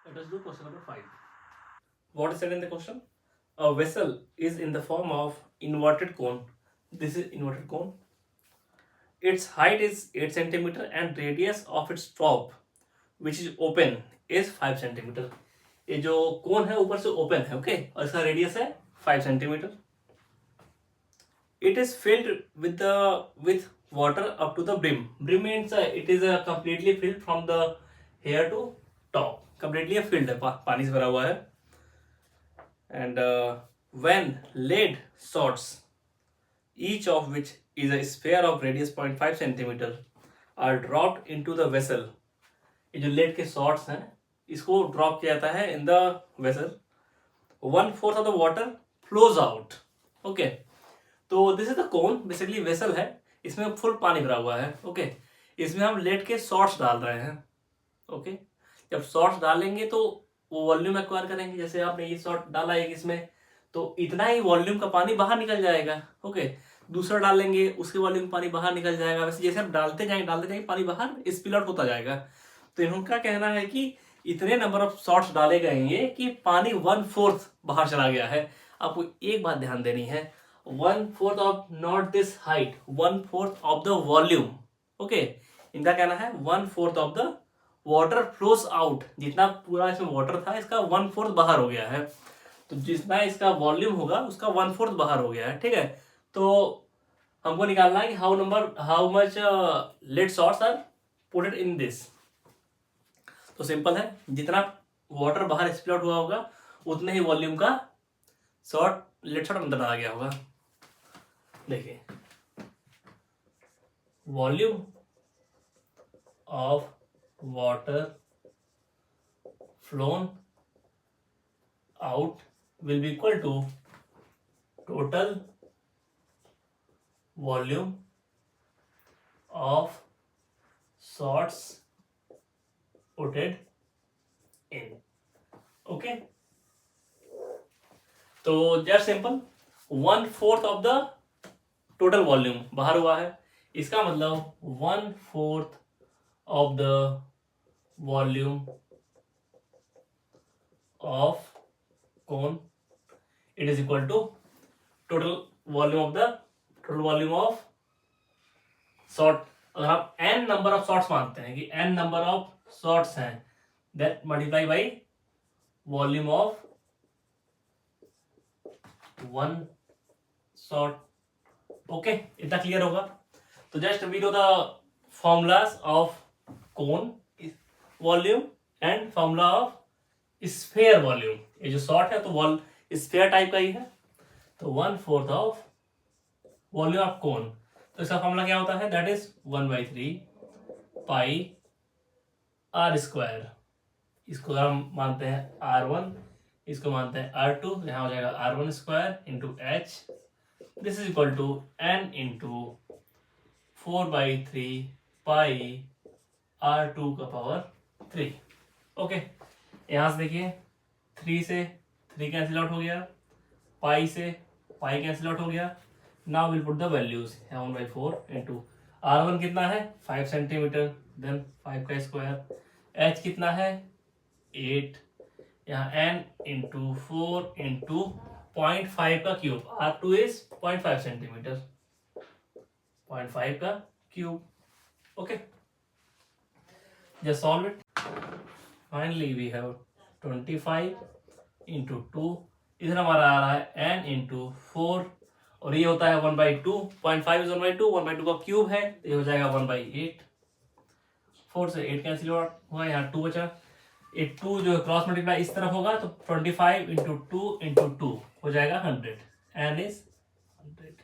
Let us do question number 5. What is said in the question? A vessel is in the form of inverted cone. This is inverted cone. Its height is 8 centimeter and radius of its top, which is open, is 5 centimeter. ये जो कोन है ऊपर से open है, okay, और इसका radius है 5 centimetre. It is filled with water up to the brim. Brim means it is completely filled from the hair to top. Completely filled है, पानी से भरा हुआ है. And when lead sorts, each of which is a sphere of radius 0.5 centimeter, are dropped into the vessel. ये जो lead के sorts हैं इसको drop किया जाता है in the vessel. 1/4 of the water flows out. Okay. तो this is the cone, basically vessel है, इसमें फुल पानी भरा हुआ है. ओके, इसमें हम लेड के शॉर्ट्स डाल रहे हैं. ओके, जब शॉर्ट्स डालेंगे तो वो वॉल्यूम एक्वायर करेंगे. जैसे आपने ये शॉर्ट डाला है इसमें, तो इतना ही वॉल्यूम का पानी बाहर निकल जाएगा. ओके, दूसरा डालेंगे उसके वॉल्यूम पानी बाहर निकल जाएगा. वैसे जैसे आप डालते जाएंगे पानी बाहर स्पिल आउट होता जाएगा. तो इनका कहना है कि इतने नंबर ऑफ शॉर्ट्स डाले गए हैं कि पानी 1/4 बाहर चला गया है. आपको एक बात ध्यान देनी है, 1/4 of not this height, 1/4 of the volume. Okay, इनका कहना है 1/4 of the water flows out. जितना पूरा इसमें वाटर था इसका 1/4 बाहर हो गया है. तो जितना इसका वॉल्यूम होगा उसका 1/4 बाहर हो गया है. ठीक है, तो हमको निकालना है कि how much lead shots are putted in this. तो सिंपल है, जितना वाटर बाहर स्पिल आउट हुआ होगा उतने ही वॉल्यूम का लेड शॉर्ट अंदर आ गया होगा. देखिए, volume of water flown out will be equal to total volume of shots putted in. Okay, तो just simple 1/4 of the total volume बाहर हुआ है, इसका मतलब 1/4 of the volume of cone, it is equal to total volume of short. अगर आप n number of shorts मानते हैं कि n नंबर ऑफ शॉर्ट्स हैं, that multiply by volume of one short. Okay, इतना क्लियर होगा. तो just we know the formulas of cone volume and formula of sphere volume. ये जो शॉर्ट है तो स्फेयर टाइप का ही है. तो 1/4 ऑफ वॉल्यूम ऑफ कोन, तो इसका फॉर्मूला क्या होता है, that is 1/3 pi r square. इसको हम मानते हैं R1, इसको मानते हैं R2. यहाँ हो जाएगा R1 square into H. This is equal to n into 4/3 pi R2 का पावर 3. ओके, यहाँ से देखिए 3 से 3 कैंसिल आउट हो गया, पाई से पाई कैंसिल आउट हो गया. Now will put the values. 1/4 into R1 कितना है 5 सेंटीमीटर, देन 5 का स्क्वायर. H कितना है 8, यहाँ n इंटू 4 इंटू 0.5 का क्यूब. R2 इज 0.5 सेंटीमीटर, 0.5 का cube. Okay, just solve it. Finally we have 25 into 2. इधर हमारा आ रहा है n इंटू 4 और ये होता है 1/2. 0.5 इज 1/2, 1/2 का क्यूब है, ये हो जाएगा 1/8. 4 से 8 कैंसिल हुआ, यहाँ 2 बचा. ये 2 जो क्रॉस मल्टीप्लाई इस तरफ होगा तो 25 इंटू 2 इंटू 2 हो जाएगा 100. n इज 100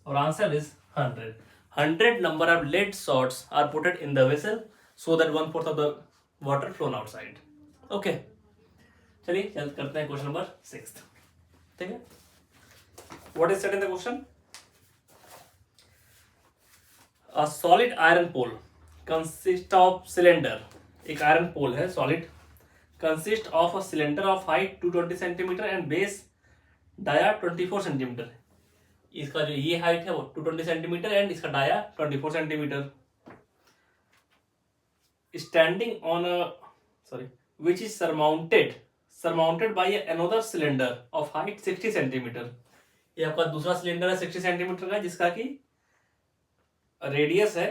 और answer is 100. 100 number of lead shots are put in the vessel so that 1/4 of the water flown outside. Okay, चलिए करते हैं क्वेश्चन नंबर 6. ठीक है, what is said in the question. A solid iron pole consists of cylinder. एक iron pole है solid, consist of a cylinder of height 220 centimetre and base dia 24 centimetre. इसका जो ये हाइट है वो 220 सेंटीमीटर एंड इसका dia 24 centimetre. Standing on which is surmounted by another cylinder of height 60 centimetre. ये आपका दूसरा सिलेंडर है 60 सेंटीमीटर का, जिसका की रेडियस है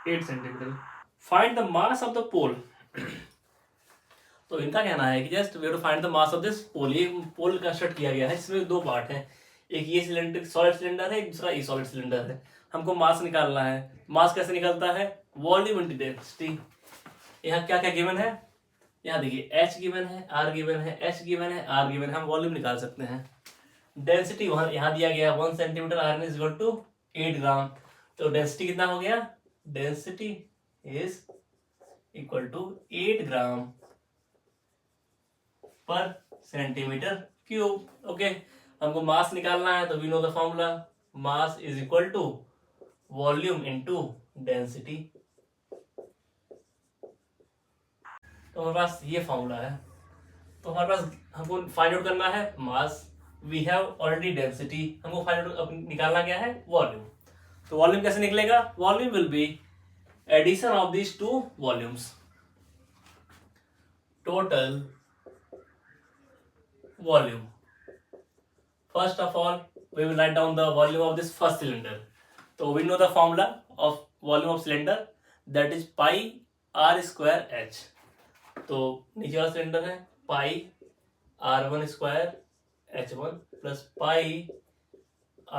8 centimetre. Find the mass of the pole. तो इनका कहना है कि just we have to find the mass of this pole. ये पोल कंस्ट्रक्ट किया गया है, इसमें दो पार्ट हैं, एक ये सिलेंडर सॉलिड सिलेंडर है, एक दूसरा ई सॉलिड सिलेंडर है। हमको मास निकालना है। मास कैसे निकलता है? Volume into density. यहाँ क्या क्या गिवन है? यहाँ देखिए H गिवन है, R गिवन है, H गिवन है, R गिवन है। हम वॉल्यूम निकाल सकते हैं। डेंसिटी वहां यहाँ दिया गया 1 centimetre, iron is equal to 8 gram. तो डेंसिटी कितना हो गया? Density is equal to 8 gram per centimetre cube. Okay, हमको मास निकालना है, तो we know the formula, mass is equal to volume into density. तो हमारे पास ये फॉर्मूला है। तो हमारे पास हमको फाइंड आउट करना है mass, we have already density, हमको फाइंड आउट निकालना क्या है? वॉल्यूम। तो वॉल्यूम कैसे निकलेगा? Volume will be addition of these two volumes. Total volume. First of all, we will write down the volume of this first cylinder. So we know the formula of volume of cylinder, that is pi r square h. तो नीचे वाला cylinder है पाई r1 square h1 plus pi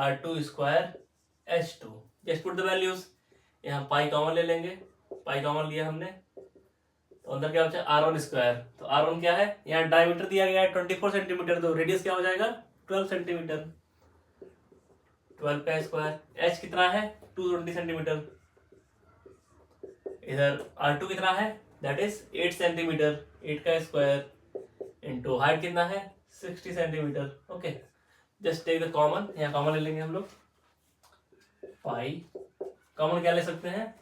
r2 square h2। Just put the values. यहाँ pi common ले लेंगे, pi common लिया हमने, तो अंदर क्या बचा? R1 square. तो R1 क्या है? यहाँ डायमीटर दिया गया है 24 सेंटीमीटर, तो रेडियस क्या हो जाएगा? 12 सेंटीमीटर। 12 का स्क्वायर। H कितना है? 220 सेंटीमीटर। इधर R2 कितना है? That is 8 centimetre. 8 का स्क्वायर इंटू हाइट कितना है? 60 centimetre. Okay, just take the common, यहाँ कॉमन ले लेंगे हम लोग। पाई कॉमन क्या ले सकते हैं?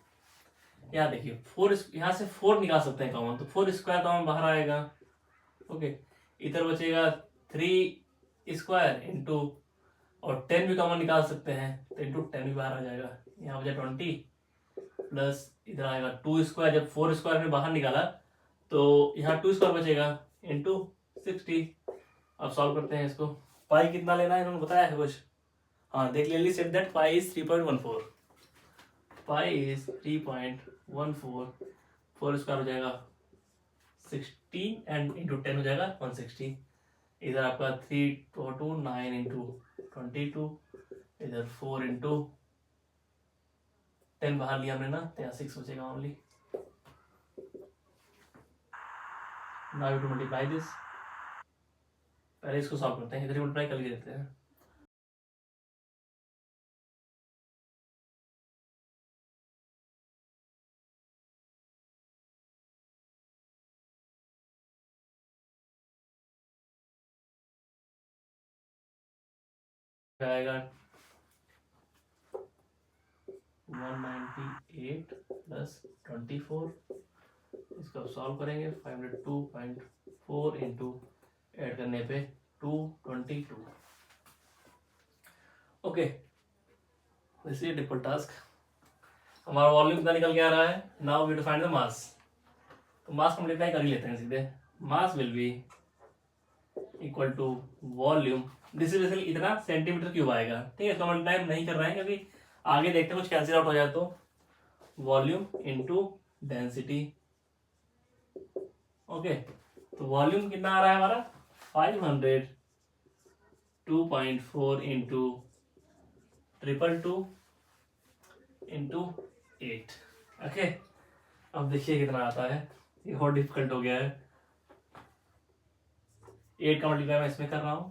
यहाँ देखिए 4, यहाँ से 4 निकाल सकते हैं कॉमन, तो 4 स्क्वायर कॉमन बाहर आएगा। ओके, इधर बचेगा 3 स्क्वायर इंटू, और 10 भी कॉमन निकाल सकते हैं, तो इंटू 10 भी बाहर आ जाएगा। यहाँ बचा 20 प्लस इधर आएगा 2 स्क्वायर। जब 4 स्क्वायर में बाहर निकाला तो यहाँ 2 स्क्वायर बचेगा इंटू 60। अब सॉल्व करते हैं इसको। पाई कितना लेना है इन्होंने बताया है कुछ? हाँ, देख clearly set that pi is 3.14। Pi is 3.14। 4 square हो जाएगा 16 एंड इंटू 10 हो जाएगा 160। इधर आपका 3 2 9 इंटू 22, इधर 4 इंटू 10 बाहर लिया हमने ना, तो यहाँ 6 बचेगा only. Now to multiply this. पहले इसको सॉल्व करते हैं, इधर मल्टीप्लाई करके देते हैं। आएगा 198 प्लस 24, इसको सॉल्व करेंगे 502.4 इंटू एड करने पे 222। Okay, this is triple task. हमारा वॉल्यूम कितना निकल के आ रहा है? Now we to find the mass. तो मास को मल्टीप्लाई कर ही लेते हैं सीधे। Mass will be equal to volume, this is basically इतना सेंटीमीटर क्यूब आएगा। ठीक है, इसका मल्टीप्लाई नहीं कर रहे हैं क्योंकि आगे देखते हैं कुछ कैंसिल आउट हो जाए। तो वॉल्यूम इनटू डेंसिटी। ओके, तो वॉल्यूम कितना आ रहा है हमारा? 500 2.4 इंटू 222 इंटू 8। ओके, अब देखिए कितना आता है। ये और डिफिकल्ट हो गया है। 8 का मल्टीप्लाई मैं इसमें कर रहा हूं।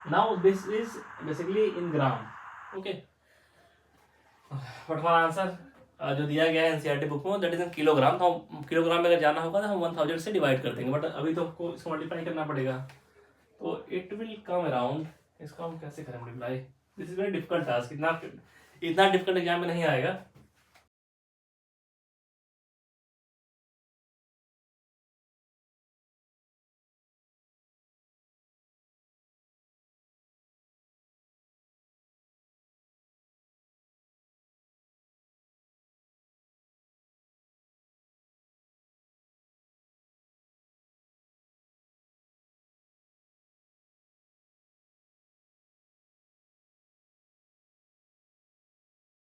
Now this is basically in gram. Okay. But हमारा आंसर जो दिया गया है एनसीईआरटी बुक में दैट इज इन किलोग्राम। तो हम किलोग्राम में अगर जाना होगा तो हम 1000 से डिवाइड कर देंगे, बट अभी तो हमको इसको मल्टीप्लाई करना पड़ेगा। तो इट विल कम अराउंड, इसको हम कैसे करें multiply? This is very difficult task. इतना डिफिकल्ट एग्जाम में नहीं आएगा।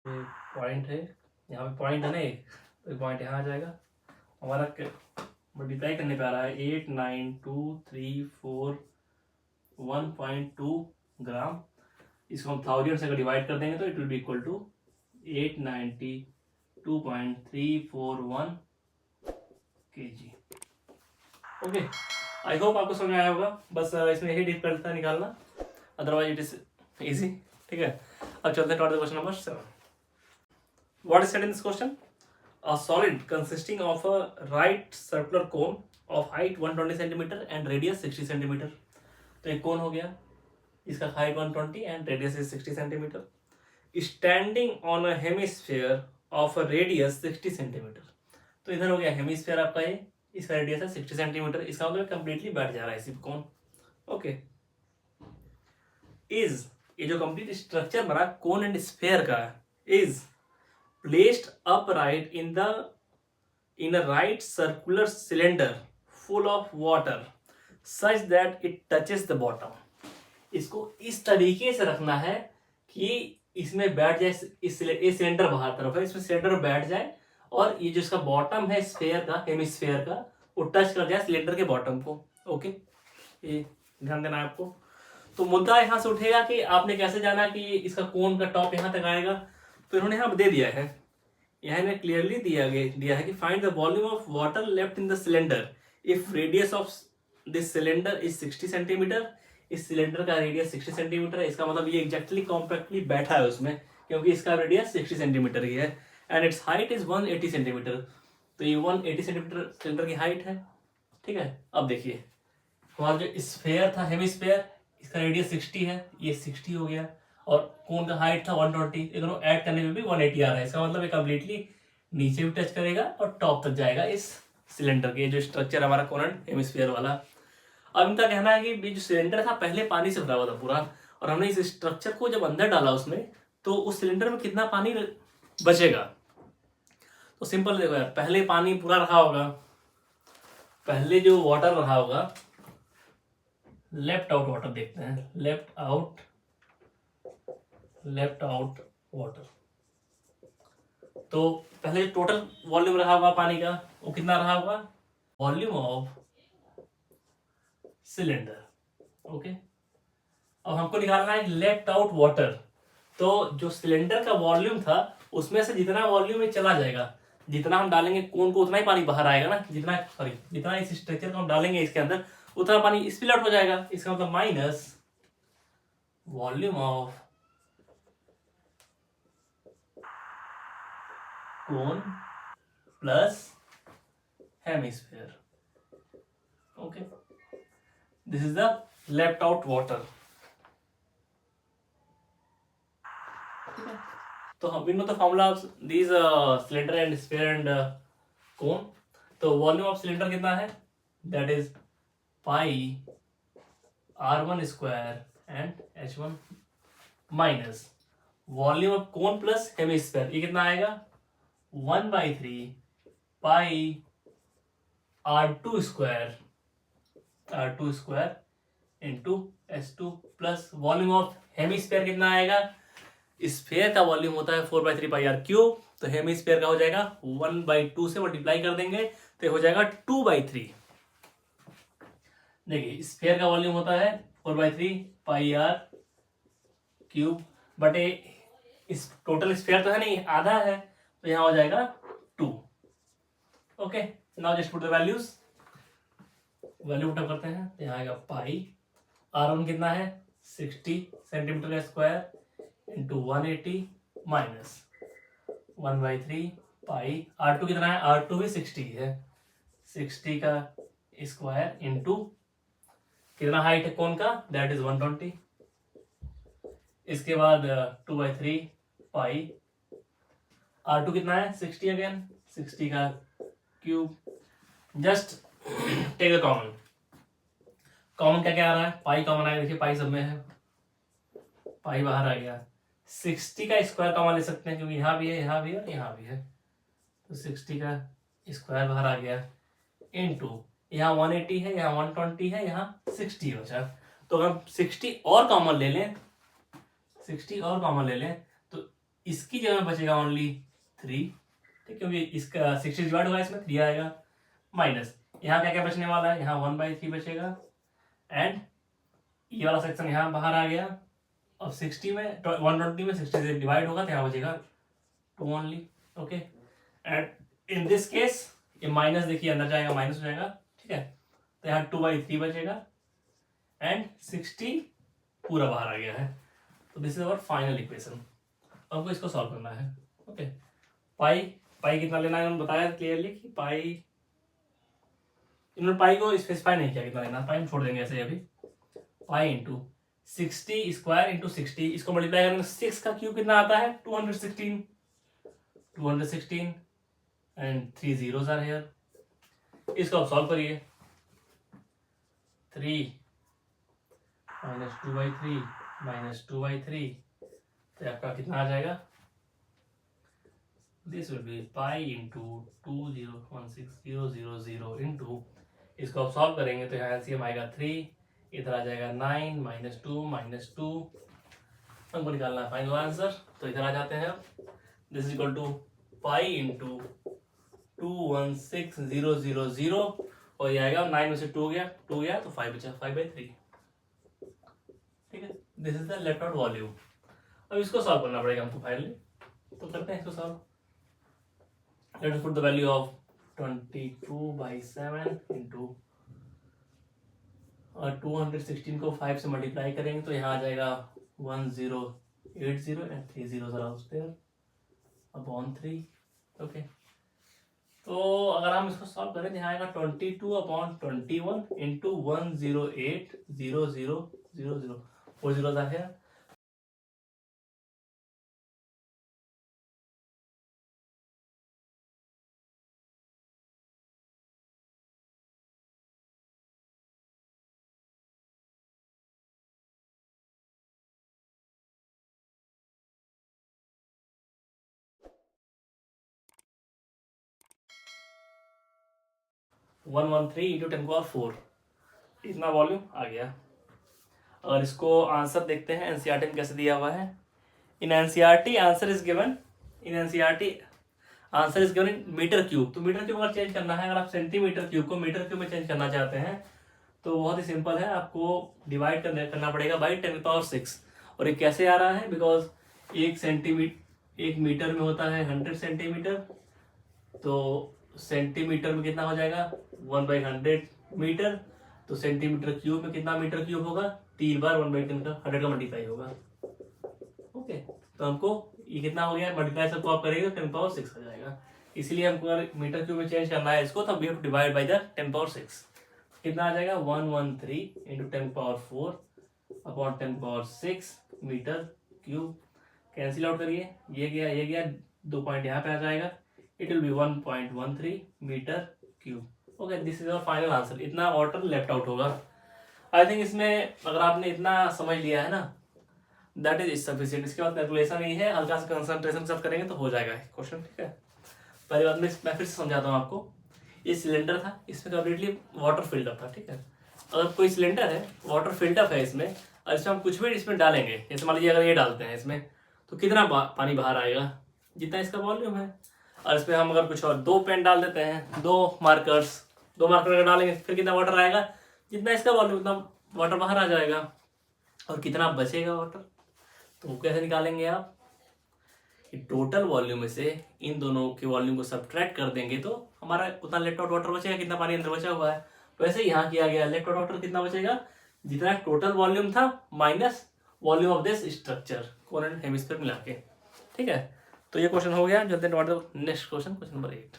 ये पॉइंट है, यहाँ पे पॉइंट है ना एक, तो पॉइंट यहाँ आ जाएगा हमारा। मल्टीप्लाई करने पे आ रहा है 89234 1.2 ग्राम। इसको हम 1000 से अगर डिवाइड कर देंगे तो it will be equal to 892.341 kg। Okay, I hope आपको समझ में आया होगा। बस इसमें यही डिफिकल्ट था निकालना, अदरवाइज इट इज इजी। ठीक है, अब चलते हैं question number 7। What is said in this question? A solid consisting of a right circular cone of height 120 centimeter and radius 60 centimeter। तो एक कोन हो गया, इसका height 120 and radius is 60 centimetre, standing on a hemisphere of a radius 60 centimetre. तो इधर हो गया hemisphere आपका, ये इसका रेडियस है 60 सेंटीमीटर, इसका मतलब कंप्लीटली बैठ जा रहा है इसी कोन। ओके, इज ये जो कंप्लीट स्ट्रक्चर बना कोन एंड स्फीयर का is placed upright in a right circular cylinder full of water such that it touches the bottom। इसको इस तरीके से रखना है कि इसमें बैठ जाए, इस सिलेंडर बाहर तरफ है, इसमें सिलेंडर बैठ जाए और ये जो इसका बॉटम है स्फीयर का, हेमिस्फीयर का, वो टच कर जाए सिलेंडर के बॉटम को। ओके, ये ध्यान देना है आपको। तो मुद्दा यहाँ से उठेगा कि आपने कैसे जाना कि इसका कोन का टॉप यहाँ तक आएगा। तो इन्होंने यहाँ दे दिया है, यहाँ ने क्लियरली दिया है कि find the volume of water left in the cylinder if radius of this cylinder is 60 centimetre. इस सिलेंडर का रेडियस 60 सेंटीमीटर है, इसका मतलब ये एग्जैक्टली कॉम्पैक्टली बैठा है उसमें, क्योंकि इसका रेडियस 60 सेंटीमीटर ही है and it's height is 180 centimetre. तो ये 180 सेंटीमीटर सिलेंडर की हाइट है। ठीक है, अब देखिए हमारा जो स्फीयर था हेमिस्फीयर, इसका रेडियस 60 है, ये 60 हो गया, और कोन का हाइट था 120, दोनों ऐड करने में भी 180 आ रहा है। इसका मतलब ये कंप्लीटली नीचे भी टच करेगा और टॉप तक जाएगा इस सिलेंडर के, जो स्ट्रक्चर हमारा कोन एंड हेमिस्फीयर वाला। अब इनका कहना है कि जो सिलेंडर था पहले पानी से भरा हुआ था पूरा, और हमने इस स्ट्रक्चर को जब अंदर डाला उसमें, तो उस सिलेंडर में कितना पानी बचेगा। तो सिंपल देखो यार, पहले पानी पूरा रहा होगा, पहले जो वाटर रहा होगा, लेफ्ट आउट वाटर देखते हैं, लेफ्ट आउट वाटर। तो पहले टोटल वॉल्यूम रहा होगा पानी का, वो कितना रहा होगा, वॉल्यूम ऑफ सिलेंडर। ओके, अब हमको निकालना है लेफ्ट आउट वाटर। तो जो सिलेंडर का वॉल्यूम था उसमें से जितना वॉल्यूम में चला जाएगा, जितना हम डालेंगे कोन को उतना ही पानी बाहर आएगा ना, जितना इस स्ट्रक्चर को हम डालेंगे इसके अंदर उतना पानी स्पिल आउट हो जाएगा। इसका मतलब minus volume of cone plus hemisphere. Okay, this is the left out water. तो हम in the formula of this cylinder and sphere and कोन। तो वॉल्यूम ऑफ सिलेंडर कितना है, that is pi r1 square and h1 minus volume of cone plus hemisphere, ये कितना आएगा 1/3 पाई r2 square into h2 plus volume of hemisphere कितना आएगा, sphere का volume होता है 4/3 पाई r क्यूब, तो हेमिस्फीयर का हो जाएगा 1/2 से मल्टीप्लाई कर देंगे तो हो जाएगा 2/3। देखिए स्फीयर का वॉल्यूम होता है 4/3 पाई r क्यूब, बट इस टोटल स्फीयर तो है नहीं, आधा है, तो यहाँ हो जाएगा 2। Okay, now just put the values, value put करते हैं, तो यहाँ आएगा पाई r1 कितना है 60 सेंटीमीटर का स्क्वायर इंटू 180 माइनस 1/3 पाई r2 कितना है, r2 भी 60 है, 60 का स्क्वायर इंटू कितना हाइट है कोन का, दैट इज 120। इसके बाद 2/3 पाई r2 कितना है 60 अगेन, 60 का cube. Just take the common, common क्या क्या आ रहा है, पाई कॉमन आया, देखिए पाई सब में है, पाई बाहर आ गया। 60 का स्क्वायर कॉमन ले सकते हैं क्योंकि यहाँ भी है, यहाँ भी है और यहाँ भी है, तो 60 का स्क्वायर बाहर आ गया इनटू यहाँ 180 है, यहाँ 120 है, यहाँ 60 बचा। तो अगर 60 और कॉमन ले लें, 60 और कॉमन ले लें तो इसकी जगह बचेगा ओनली 3, ठीक, क्योंकि इसका 60 डिवाइड होगा इसमें 3 आएगा, माइनस यहाँ क्या क्या बचने वाला है, यहाँ 1/3 बचेगा, एंड ये वाला सेक्शन यहाँ बाहर आ गया। अब 60 में 120 में 60 से डिवाइड होगा तो यहाँ बचेगा 2 only, okay. And in this case ये माइनस देखिए अंदर जाएगा, माइनस हो जाएगा, ठीक है, तो यहाँ 2/3 बचेगा एंड 60 पूरा बाहर आ गया है। तो this is our final equation. हमको इसको सॉल्व करना है, ओके। पाई पाई कितना लेना है उन्होंने बताया क्लियरली कि पाई, इन्होंने पाई को स्पेसिफाई नहीं किया कितना लेना, पाई हम छोड़ देंगे ऐसे अभी। पाई इंटू 60 स्क्वायर इंटू 60, इसको मल्टीप्लाई करेंगे 6 का क्यूब कितना आता है 216 एंड 3 zeros आर हियर। इसको आप सॉल्व करिए, 3 माइनस 2/3 माइनस 2/3, तो आपका कितना आ जाएगा, this will be pi into 2016000 into, इसको आप सॉल्व करेंगे तो यहाँ एलसीएम आएगा 3, इधर आ जाएगा 9 माइनस 2 हमको निकालना है फाइनल आंसर। तो इधर आ जाते हैं अब, this is equal to pi into 216,000 और ये आएगा 9 में से 2 गया तो 5 बचा, 5/3, ठीक है। This is the left out volume. अब इसको सॉल्व करना पड़ेगा हमको फाइनली, तो करते हैं इसको solve. Let us put the value of 22/7 into 216 को 5 से मल्टीप्लाई करेंगे तो यहाँ आ जाएगा 1080 and 3 zeros are out there upon 3, okay. तो अगर हम इसको सॉल्व करें तो यहाँ आएगा 22/21 into 108,000, 4 zeros are here, one 113 into 10⁴ इतना वॉल्यूम आ गया। और इसको आंसर देखते हैं एनसीईआरटी में कैसे दिया हुआ है। In NCERT answer is given in metre cube. तो मीटर क्यूब अगर चेंज करना है, अगर आप सेंटीमीटर क्यूब को मीटर क्यूब में चेंज करना चाहते हैं तो बहुत ही सिंपल है, आपको डिवाइड करना पड़ेगा बाई 10⁶। और ये कैसे आ रहा है, बिकॉज एक मीटर में होता है 100 सेंटीमीटर, तो सेंटीमीटर में कितना हो जाएगा 1/100 मीटर, तो सेंटीमीटर क्यूब में कितना मीटर क्यूब होगा, 3 बार 1/10 का 100 का मल्टीप्लाई होगा, ओके। तो हमको ये कितना हो गया, मल्टीप्लाई सबको आप करेंगे तो 10⁶ आ जाएगा। इसलिए हमको अगर मीटर क्यूब में चेंज करना है इसको तो we have to divide by the 10⁶। कितना आ जाएगा 113 into 10⁴ upon 10⁶ metre cube. Cancel out करिए, ये गया 2 पॉइंट यहाँ पे आ जाएगा, it will be 1.13 metre cube, okay. This is our final answer. इतना वाटर लेफ्ट आउट होगा। आई थिंक इसमें अगर आपने इतना समझ लिया है ना, दैट इज सफिशिएंट। इसके बाद कैलकुलेशन ही है, हल्का सा कंसंट्रेशन सब करेंगे तो हो जाएगा क्वेश्चन, ठीक है। पहली बात मैं फिर से समझाता हूँ आपको। ये सिलेंडर था, इसमें कम्प्लीटली वाटर फिल्डअप था, ठीक है। अगर कोई सिलेंडर है, वाटर फिल्डअप है इसमें, और इसमें हम कुछ भी इसमें डालेंगे, जैसे मान लीजिए अगर ये डालते हैं इसमें, तो कितना पानी बाहर आएगा, जितना इसका वॉल्यूम है। और इसमें हम अगर कुछ और 2 पेन डाल देते हैं, 2 मार्कर अगर डालेंगे फिर कितना वाटर आएगा, जितना इसका वॉल्यूम उतना वाटर बाहर आ जाएगा। और कितना बचेगा वाटर, तो कैसे निकालेंगे आप, टोटल वॉल्यूम में से इन दोनों के वॉल्यूम को सब्ट्रैक्ट कर देंगे तो हमारा उतना लेफ्ट आउट वाटर बचेगा, कितना पानी अंदर बचा हुआ है। वैसे यहाँ किया गया, लेफ्ट आउट वाटर कितना बचेगा, जितना टोटल वॉल्यूम था minus volume of this structure, cone and hemisphere मिला के, ठीक है। तो ये क्वेश्चन हो गया। चलते हैं next question number 8।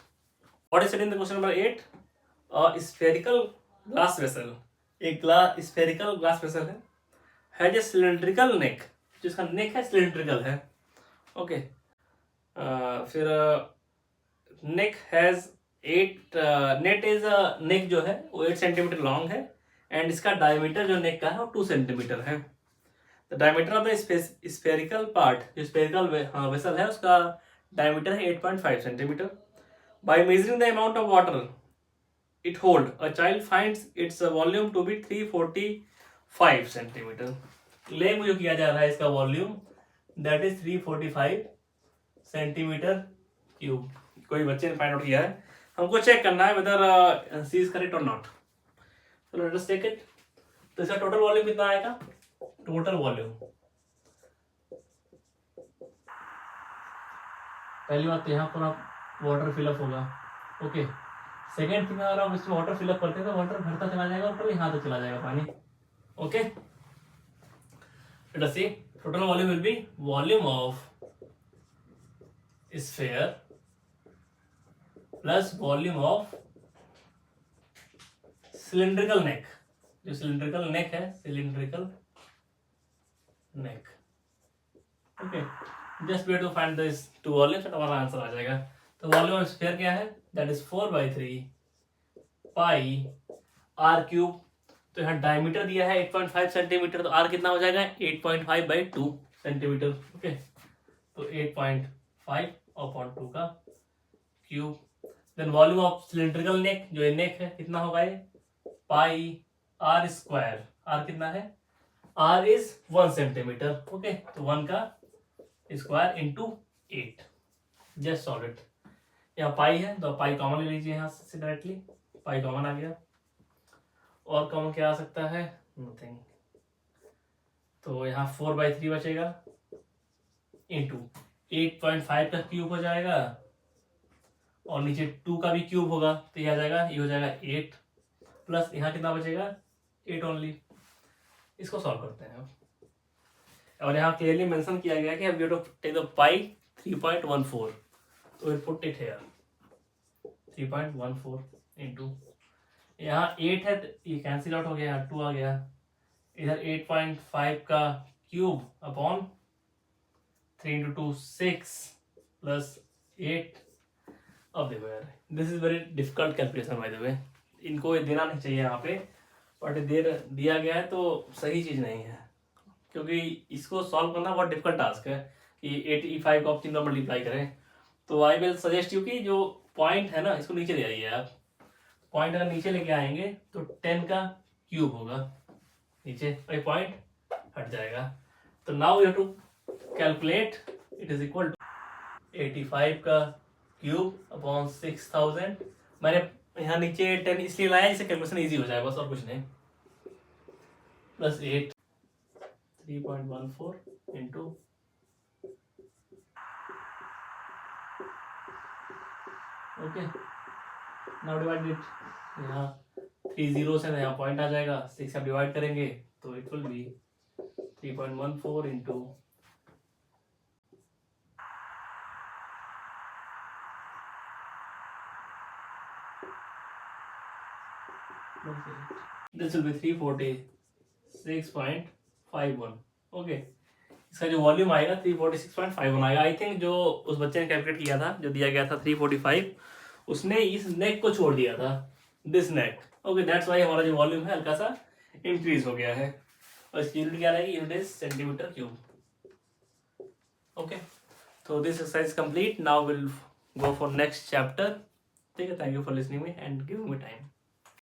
What is said in the question number 8, spherical glass vessel, एक स्फेरिकल ग्लास वेसल है जो सिलिंड्रिकल नेक, जिसका नेक है सिलिंड्रिकल है, ओके। फिर नेक हैज 8 नेक जो है वो 8 सेंटीमीटर लॉन्ग है, एंड इसका डायमीटर जो नेक का है वो 2 सेंटीमीटर है। The diameter of the spherical part, जो स्फेरिकल वेसल है उसका डायमीटर है 8.5 centimetre. By measuring the amount of water it hold, a child finds its volume to be 345 centimetre. ले मुझे किया जा रहा है इसका volume, that is 345 centimetre cube. कोई बच्चे ने फाइंड आउट किया है, हमको चेक करना है वेदर सी इज करेक्ट और नॉट। तो लेट अस टेक इट। तो इसका टोटल वॉल्यूम कितना आएगा? टोटल वॉल्यूम, पहली बात तो यहाँ पूरा वाटर फिलअप होगा। ओके, सेकेंड थिंग, अगर आप इसमें वाटर फिलअप करते हैं तो वाटर भरता चला जाएगा और कभी यहाँ तक चला जाएगा पानी। Okay, let us see. Total volume will be volume of sphere plus volume of cylindrical neck. जो सिलिंड्रिकल नेक है, cylindrical neck. Okay, just we have to find this two volumes और हमारा आंसर आ जाएगा। तो वॉल्यूम ऑफ स्फीयर क्या है? That is 4/3 pi r cube. तो यहाँ डायमीटर दिया है 8.5 सेंटीमीटर, तो आर कितना हो जाएगा? 8.5/2 सेंटीमीटर। ओके, तो 8.5 अपॉन 2 का cube. Then volume of cylindrical neck, जो ये नेक है, कितना होगा? ये पाई आर स्क्वायर। आर कितना है? Are is 1 centimetre. ओके, तो 1 का square into 8। Just solve it. यहाँ पाई है तो पाई कॉमन ले लीजिए यहाँ से डायरेक्टली, पाई कॉमन आ गया। और कॉमन क्या आ सकता है? नथिंग। तो यहाँ 4/3 बचेगा इंटू 8.5 का क्यूब हो जाएगा और नीचे 2 का भी क्यूब होगा, तो ये आ जाएगा, ये हो जाएगा 8 प्लस यहाँ कितना बचेगा? 8 ओनली। इसको सॉल्व करते हैं। और यहाँ क्लियरली मेंशन किया गया कि अब यू टू टेक द पाई 3.14, तो will put it here 3.14 into, यहाँ 8 है तो ये कैंसिल आउट हो गया, यहाँ 2 आ गया, इधर 8.5 का क्यूब अपॉन 3 इंटू 2 6 प्लस 8। अब देखो यार, this is very difficult calculation by the way, इनको ये देना नहीं चाहिए यहाँ पे, बट दिया गया है तो सही चीज नहीं है, क्योंकि इसको सॉल्व करना बहुत डिफिकल्ट टास्क है कि 85 को आप 3 मल्टीप्लाई करें। तो आई विल सजेस्ट यू कि जो पॉइंट है ना, इसको नीचे ले आइए आप। पॉइंट अगर नीचे लेके आएंगे तो 10 का क्यूब होगा नीचे, और पॉइंट हट जाएगा। तो now you have to calculate, it is equal to 85 का क्यूब अपॉन 6000। मैंने यहाँ नीचे 10 इसलिए लाया जिससे कैलकुलेशन इजी हो जाए, बस और कुछ नहीं। Plus 8 3.14 into okay, now divide it. यहाँ 3 जीरो से यहाँ पॉइंट आ जाएगा, 6 आप डिवाइड करेंगे तो it will B 3.14 into this will be 346.51। Okay, इसका जो वॉल्यूम आएगा 346.51 आएगा। आई थिंक जो उस बच्चे ने कैलकुलेट किया था, जो दिया गया था 345, उसने इस नेक को छोड़ दिया था, this neck. Okay, that's why हमारा जो वॉल्यूम है हल्का सा इंक्रीज हो गया है। और इसकी यूनिट क्या रहेगी? Unit is centimetre cube. Okay, तो this exercise complete. Now will go for next chapter. ठीक है, thank you for listening me and giving me time.